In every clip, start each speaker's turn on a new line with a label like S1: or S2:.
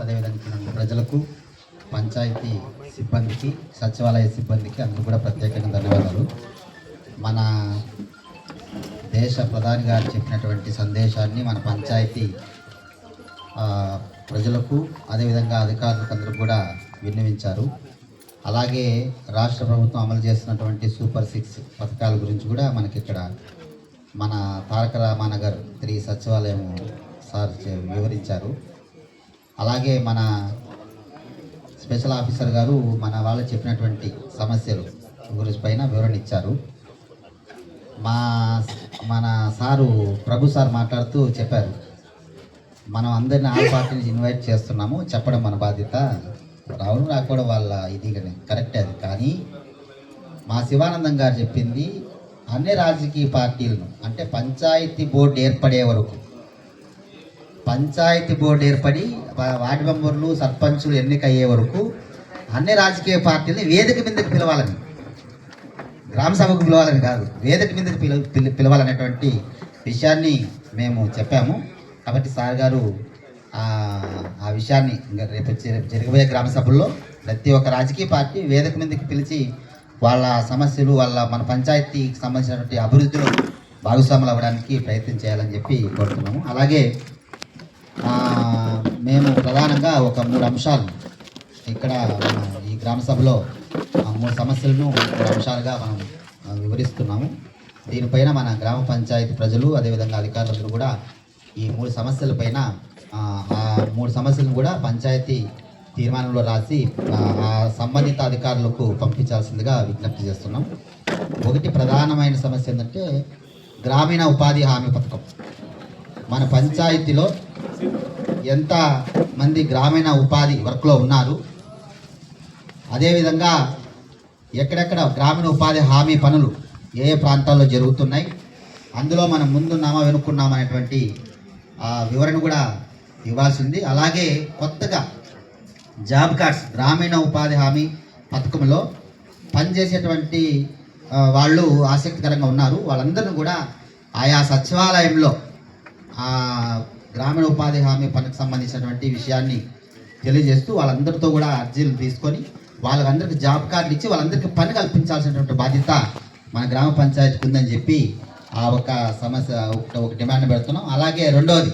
S1: అదేవిధంగా ప్రజలకు, పంచాయతీ సిబ్బందికి, సచివాలయ సిబ్బందికి అందరూ కూడా ప్రత్యేకంగా ధన్యవాదాలు. మన దేశ ప్రధాని గారు చెప్పినటువంటి సందేశాన్ని మన పంచాయతీ ప్రజలకు, అదేవిధంగా అధికారులకు అందరూ కూడా విన్నవించారు. అలాగే రాష్ట్ర ప్రభుత్వం అమలు చేస్తున్నటువంటి సూపర్ 6 పథకాల గురించి కూడా మనకి ఇక్కడ మన తారక రామానగర్ 3 సచివాలయం సార్ వివరించారు. అలాగే మన స్పెషల్ ఆఫీసర్ గారు మన వాళ్ళు చెప్పినటువంటి సమస్యలు గురించి పైన వివరణ ఇచ్చారు. మన సారు ప్రభు సార్ మాట్లాడుతూ చెప్పారు, మనం అందరిని ఆల్ పార్టీని ఇన్వైట్ చేస్తున్నాము, చెప్పడం మన బాధ్యత, రావడం రాకపోవడం వాళ్ళ ఇది కరెక్టే. అది కానీ మా శివానందం గారు చెప్పింది అన్ని రాజకీయ పార్టీలను, అంటే పంచాయతీ బోర్డు ఏర్పడే వరకు, పంచాయతీ బోర్డు ఏర్పడి వార్డు మెంబర్లు, సర్పంచులు ఎన్నికయ్యే వరకు అన్ని రాజకీయ పార్టీలని వేదిక మీదకి పిలవాలని, గ్రామ సభకు పిలవాలని కాదు, వేదిక మీదకి పిలవాలనేటువంటి విషయాన్ని మేము చెప్పాము. కాబట్టి సార్ గారు ఆ విషయాన్ని ఇంకా రేపు జరగబోయే గ్రామ సభల్లో ప్రతి ఒక్క రాజకీయ పార్టీ వేదిక మీదకి పిలిచి వాళ్ళ సమస్యలు, వాళ్ళ మన పంచాయతీకి సంబంధించినటువంటి అభివృద్ధిలో భాగస్వాములు అవ్వడానికి ప్రయత్నం చేయాలని చెప్పి కోరుతున్నాము. అలాగే మేము ప్రధానంగా ఒక 3 అంశాలు ఇక్కడ ఈ గ్రామ సభలో 3 సమస్యలను 3 అంశాలుగా మనం వివరిస్తున్నాము. దీనిపైన మన గ్రామ పంచాయతీ ప్రజలు, అదేవిధంగా అధికారులందరూ కూడా ఈ 3 సమస్యలపైన ఆ 3 సమస్యలను కూడా పంచాయతీ తీర్మానంలో రాసి ఆ సంబంధిత అధికారులకు పంపించాల్సిందిగా విజ్ఞప్తి చేస్తున్నాం. ఒకటి ప్రధానమైన సమస్య ఏంటంటే గ్రామీణ ఉపాధి హామీ పథకం. మన పంచాయతీలో ఎంత మంది గ్రామీణ ఉపాధి వర్క్లో ఉన్నారు, అదేవిధంగా ఎక్కడెక్కడ గ్రామీణ ఉపాధి హామీ పనులు ఏ ప్రాంతాల్లో జరుగుతున్నాయి, అందులో మనం ముందున్నామా వెనుక్కున్నామా అనేటువంటి వివరణ కూడా ఇవ్వాల్సింది. అలాగే కొత్తగా జాబ్ కార్డ్స్, గ్రామీణ ఉపాధి హామీ పథకంలో పనిచేసేటువంటి వాళ్ళు ఆసక్తికరంగా ఉన్నారు, వాళ్ళందరినీ కూడా ఆయా సచివాలయంలో గ్రామీణ ఉపాధి హామీ పనికి సంబంధించినటువంటి విషయాన్ని తెలియజేస్తూ వాళ్ళందరితో కూడా అర్జీలు తీసుకొని వాళ్ళందరికీ జాబ్ కార్డులు ఇచ్చి వాళ్ళందరికీ పని కల్పించాల్సినటువంటి బాధ్యత మన గ్రామ పంచాయతీకి ఉందని చెప్పి ఒక సమస్య, ఒక డిమాండ్ పెడుతున్నాం. అలాగే రెండవది,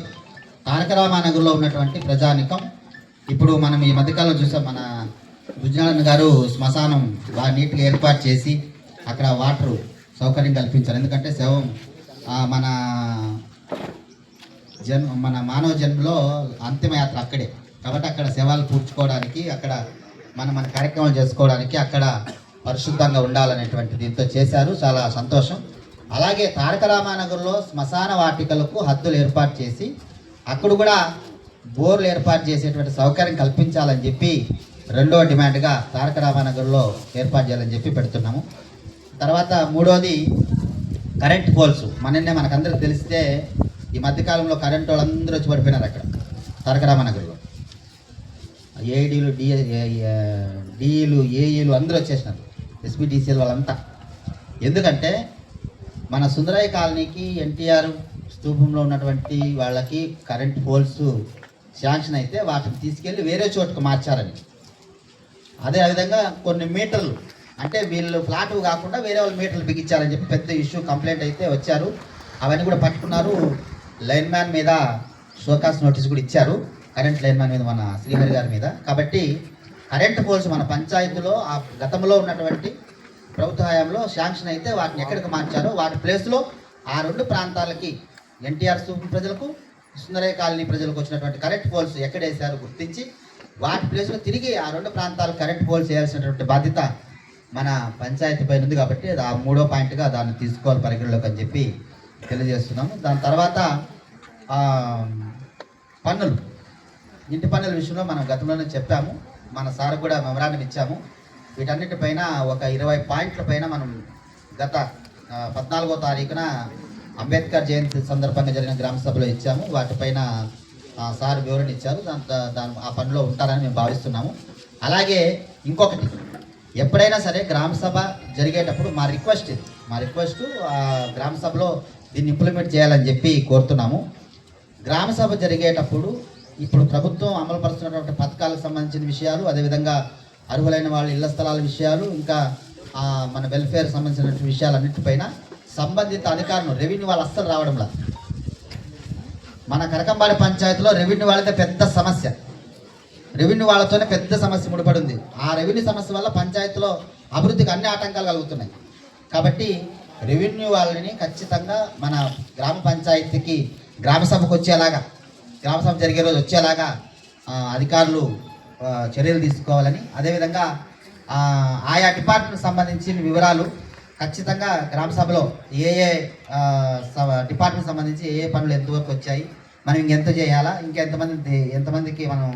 S1: తారక రామానగర్లో ఉన్నటువంటి ప్రజానికం, ఇప్పుడు మనం ఈ మధ్యకాలంలో చూసాం, మన గుజ్జనారాయణ గారు శ్మశానం బాగా నీట్గా ఏర్పాటు చేసి అక్కడ వాటర్ సౌకర్యం కల్పించారు. ఎందుకంటే శవం మన మానవ జన్మలో అంతిమయాత్ర అక్కడే, కాబట్టి అక్కడ శవాలు పూడ్చుకోవడానికి, అక్కడ మన కార్యక్రమాలు చేసుకోవడానికి అక్కడ పరిశుద్ధంగా ఉండాలనేటువంటి దీంతో చేశారు, చాలా సంతోషం. అలాగే తారక రామానగర్లో శ్మశాన వాటికలకు హద్దులు ఏర్పాటు చేసి అక్కడ కూడా బోర్లు ఏర్పాటు చేసేటువంటి సౌకర్యం కల్పించాలని చెప్పి రెండవ డిమాండ్గా తారక రామానగర్లో ఏర్పాటు చేయాలని చెప్పి పెడుతున్నాము. తర్వాత మూడోది కరెంట్ పోల్స్. మనకందరికి తెలిస్తే ఈ మధ్యకాలంలో కరెంట్ వాళ్ళందరూ వచ్చి పడిపోయినారు అక్కడ తారక రామానగర్లో. ఏడీలు, డిఈలు, ఏఈలు అందరూ వచ్చేసినారు, ఎస్పీడీసీఎల్ వాళ్ళంతా. ఎందుకంటే మన సుందరయ్య కాలనీకి ఎన్టీఆర్ స్తూపంలో ఉన్నటువంటి వాళ్ళకి కరెంట్ పోల్స్ శాంక్షన్ అయితే వాటిని తీసుకెళ్ళి వేరే చోటుకు మార్చారని, అదేవిధంగా కొన్ని మీటర్లు, అంటే వీళ్ళు ఫ్లాట్ కాకుండా వేరే వాళ్ళు మీటర్లు బిగించారని చెప్పి పెద్ద ఇష్యూ, కంప్లైంట్ అయితే వచ్చారు. అవన్నీ కూడా పట్టుకున్నారు. లైన్ మ్యాన్ మీద షోకాస్ నోటీస్ కూడా ఇచ్చారు, కరెంట్ లైన్ మ్యాన్ మీద, మన శ్రీహరి గారి మీద. కాబట్టి కరెంట్ పోల్స్ మన పంచాయతీలో ఆ గతంలో ఉన్నటువంటి ప్రభుత్వ హయాంలో శాంక్షన్ అయితే వాటిని ఎక్కడికి మార్చారో వాటి ప్లేస్లో ఆ 2 ప్రాంతాలకి, ఎన్టీఆర్ స్తూపం ప్రజలకు, సుందరయ్య కాలనీ ప్రజలకు వచ్చినటువంటి కరెంట్ పోల్స్ ఎక్కడేసారో గుర్తించి వాటి ప్లేస్లో తిరిగి ఆ 2 ప్రాంతాలు కరెంట్ పోల్స్ వేయాల్సినటువంటి బాధ్యత మన పంచాయతీ పైన ఉంది. కాబట్టి ఆ 3వ పాయింట్గా దాన్ని తీసుకోవాలి పరిగణలోకి అని చెప్పి తెలియజేస్తున్నాము. దాని తర్వాత పన్నులు, ఇంటి పన్నుల విషయంలో మనం గతంలోనే చెప్పాము, మన సార్ కూడా మెమరాండం ఇచ్చాము. వీటన్నిటిపైన ఒక 20 పాయింట్ల పైన మనం గత 14వ తారీఖున అంబేద్కర్ జయంతి సందర్భంగా జరిగిన గ్రామ సభలో ఇచ్చాము. వాటిపైన సార్ వివరణ ఇచ్చారు. ఆ పనిలో ఉంటారని మేము భావిస్తున్నాము. అలాగే ఇంకొకటి, ఎప్పుడైనా సరే గ్రామ సభ జరిగేటప్పుడు మా రిక్వెస్ట్ గ్రామ సభలో దీన్ని ఇంప్లిమెంట్ చేయాలని చెప్పి కోరుతున్నాము. గ్రామ సభ జరిగేటప్పుడు ఇప్పుడు ప్రభుత్వం అమలుపరుస్తున్నటువంటి పథకాలకు సంబంధించిన విషయాలు, అదేవిధంగా అర్హులైన వాళ్ళ ఇళ్ల స్థలాల విషయాలు, ఇంకా మన వెల్ఫేర్ సంబంధించిన విషయాలన్నింటిపైన సంబంధిత అధికారులు రెవెన్యూ వాళ్ళు అస్సలు రావడంలా. మన కరకంబాడి పంచాయతీలో రెవెన్యూ వాళ్ళదే పెద్ద సమస్య, రెవెన్యూ వాళ్ళతోనే పెద్ద సమస్య ముడిపడి ఉంది. ఆ రెవెన్యూ సమస్య వల్ల పంచాయతీలో అభివృద్ధికి అన్ని ఆటంకాలు కలుగుతున్నాయి. కాబట్టి రెవెన్యూ వాళ్ళని ఖచ్చితంగా మన గ్రామ పంచాయతీకి గ్రామ సభకు వచ్చేలాగా, గ్రామ సభ జరిగే రోజు వచ్చేలాగా అధికారులు చర్యలు తీసుకోవాలని, అదేవిధంగా ఆయా డిపార్ట్మెంట్కి సంబంధించిన వివరాలు ఖచ్చితంగా గ్రామ సభలో ఏ ఏ డిపార్ట్మెంట్ సంబంధించి ఏ పనులు ఎంతవరకు వచ్చాయి, మనం ఇంకెంత చేయాలా, ఎంతమందికి మనం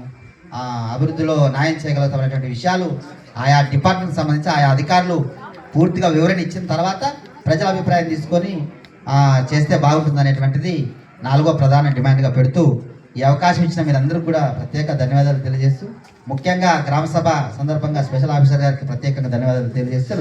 S1: అభివృద్ధిలో న్యాయం చేయగలుగుతాం అనేటువంటి విషయాలు ఆయా డిపార్ట్మెంట్కి సంబంధించి ఆయా అధికారులు పూర్తిగా వివరణ ఇచ్చిన తర్వాత ప్రజల అభిప్రాయం తీసుకొని చేస్తే బాగుంటుంది అనేటువంటిది 4వ ప్రధాన డిమాండ్గా పెడుతూ ఈ అవకాశం ఇచ్చిన మీరందరూ కూడా ప్రత్యేక ధన్యవాదాలు తెలియజేస్తూ, ముఖ్యంగా గ్రామ సభ సందర్భంగా స్పెషల్ ఆఫీసర్ గారికి ప్రత్యేకంగా ధన్యవాదాలు తెలియజేస్తూ